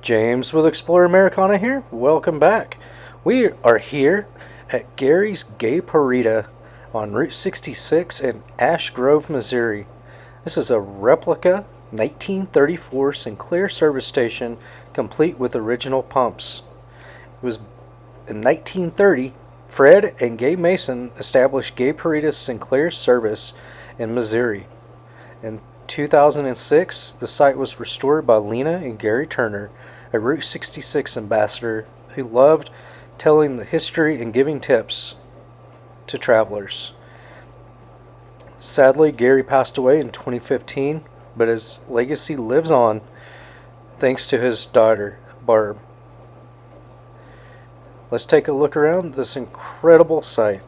James with Explorer Americana here. Welcome back. We are here at Gary's Gay Parita on Route 66 in Ash Grove, Missouri. This is a replica 1934 Sinclair service station complete with original pumps. It was in 1930, Fred and Gay Mason established Gay Parita's Sinclair service in Missouri. In 2006, the site was restored by Lena and Gary Turner, a Route 66 ambassador who loved telling the history and giving tips to travelers. Sadly, Gary passed away in 2015, but his legacy lives on thanks to his daughter, Barb. Let's take a look around this incredible site.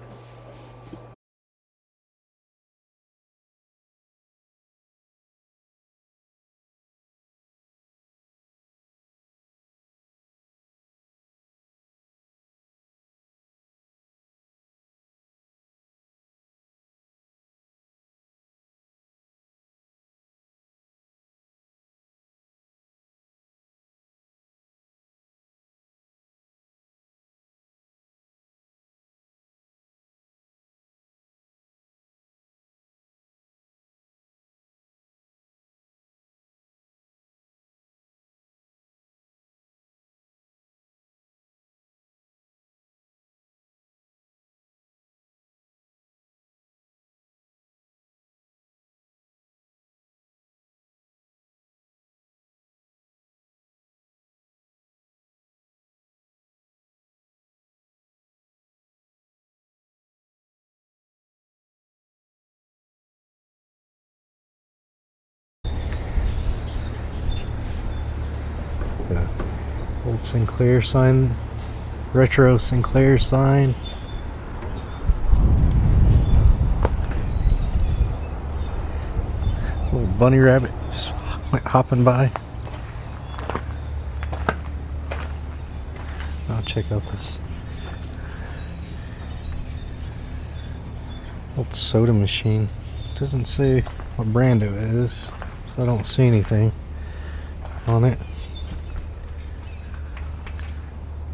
The old Sinclair sign, retro Sinclair sign. Little bunny rabbit just went hopping by. I'll check out this old soda machine. Doesn't say what brand it is, so I don't see anything on it.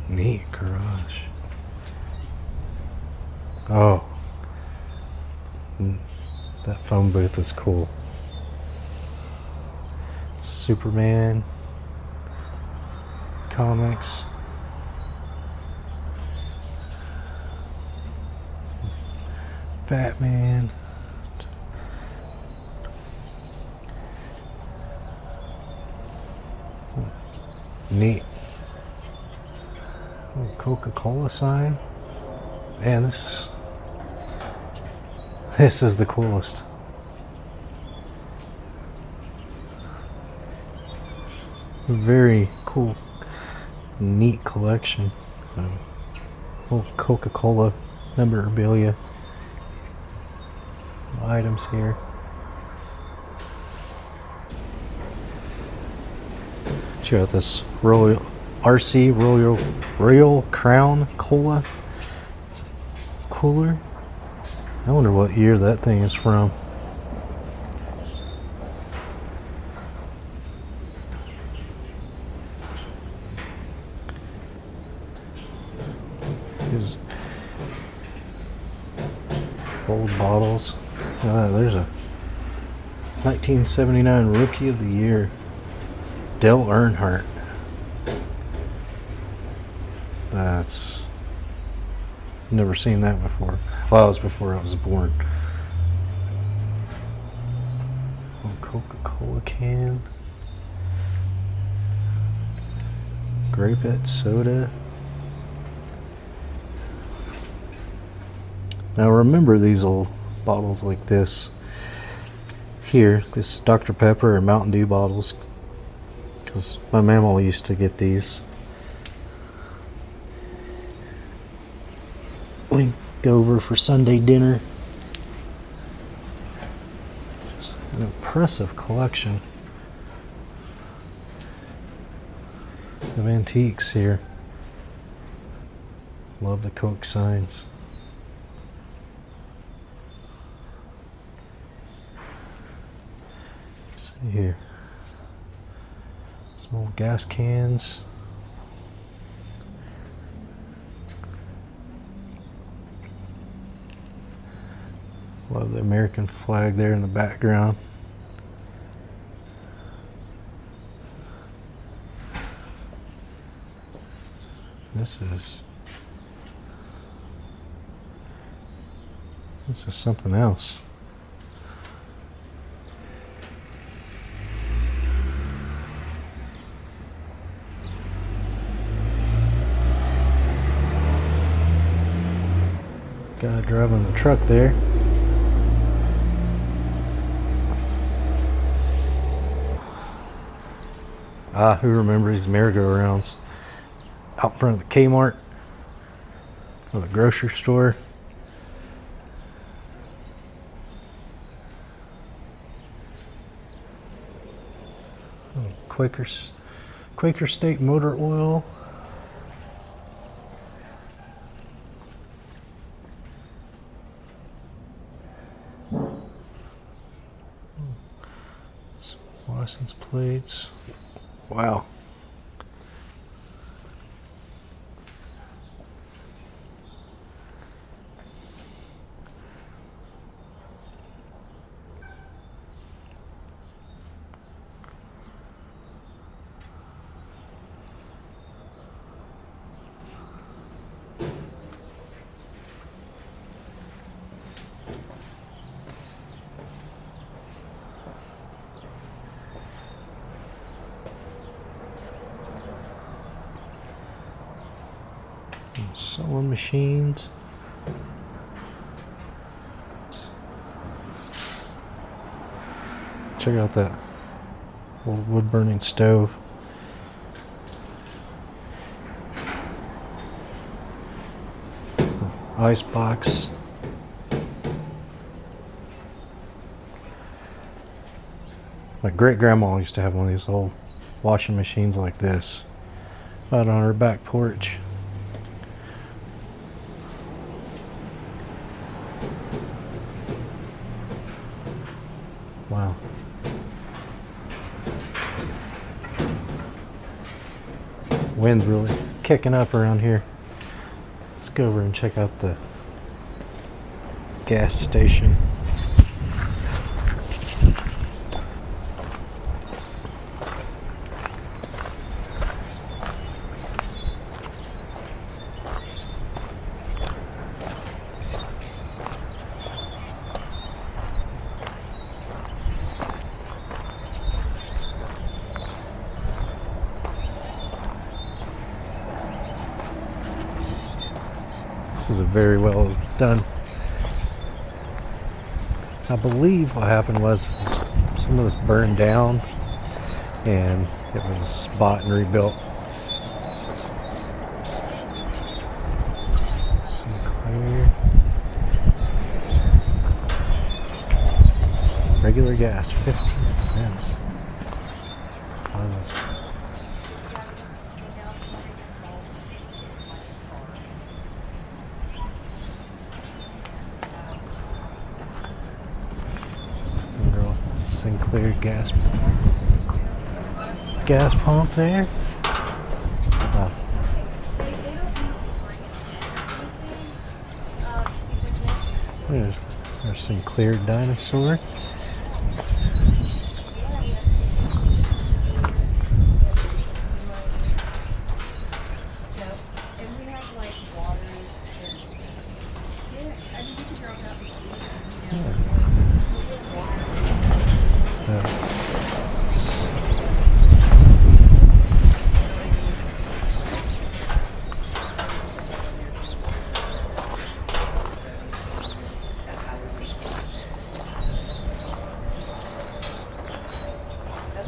Neat garage. Oh, that phone booth is cool. Superman comics. Batman. Neat. Coca-Cola sign. Man, this is the coolest. Very cool, neat collection of old Coca-Cola memorabilia items here. Check out this Royal Crown Cola cooler. I wonder what year that thing is from. There's old bottles. There's a 1979 Rookie of the Year, Dale Earnhardt. That's never seen that before. Well, it was before I was born. Old Coca-Cola can. Grape-It soda. Now remember these old bottles like this here, this Dr. Pepper and Mountain Dew bottles, because my mama used to get these. We go over for Sunday dinner. Just an impressive collection of antiques here. Love the Coke signs. See here. Some old gas cans. Love the American flag there in the background. This is something else. Guy driving the truck there. Ah, who remembers these merry-go-rounds? Out front of the Kmart or the grocery store. Quaker State motor oil. License plates. Wow. Sewing machines. Check out that old wood burning stove. Ice box. My great grandma used to have one of these old washing machines like this out on her back porch. Wow. Wind's really kicking up around here. Let's go over and check out the gas station. This is a very well done. I believe what happened was some of this burned down and it was bought and rebuilt. Sinclair. Regular gas, 15 cents. Honest. Sinclair gas pump there. Oh. There's Sinclair dinosaur.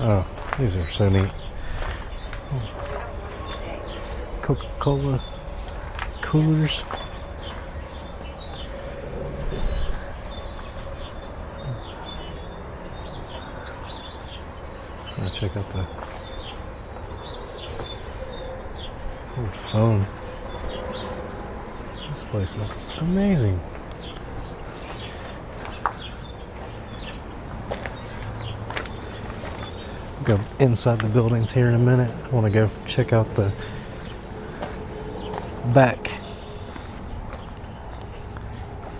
Oh, these are so neat. Coca-Cola coolers. I'll check out the old phone. This place is amazing. Go inside the buildings here in a minute. I want to go check out the back.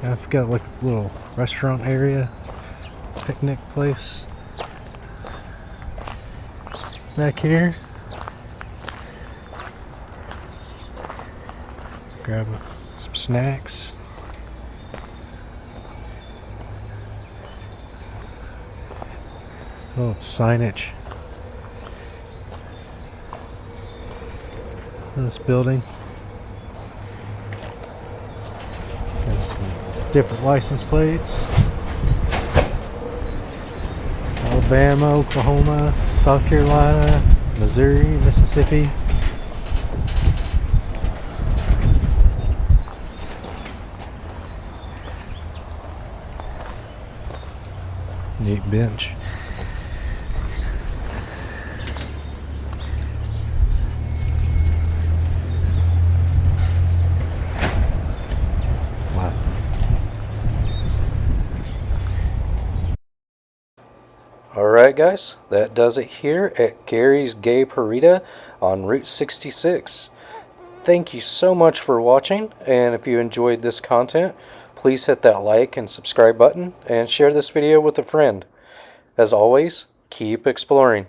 I've got like a little restaurant area, picnic place back here. Grab some snacks. Oh, it's signage. In this building. Got some different license plates. Alabama, Oklahoma, South Carolina, Missouri, Mississippi. Neat bench. Wow. Alright guys, that does it here at Gary's Gay Parita on Route 66. Thank you so much for watching, and if you enjoyed this content, please hit that like and subscribe button and share this video with a friend. As always, keep exploring.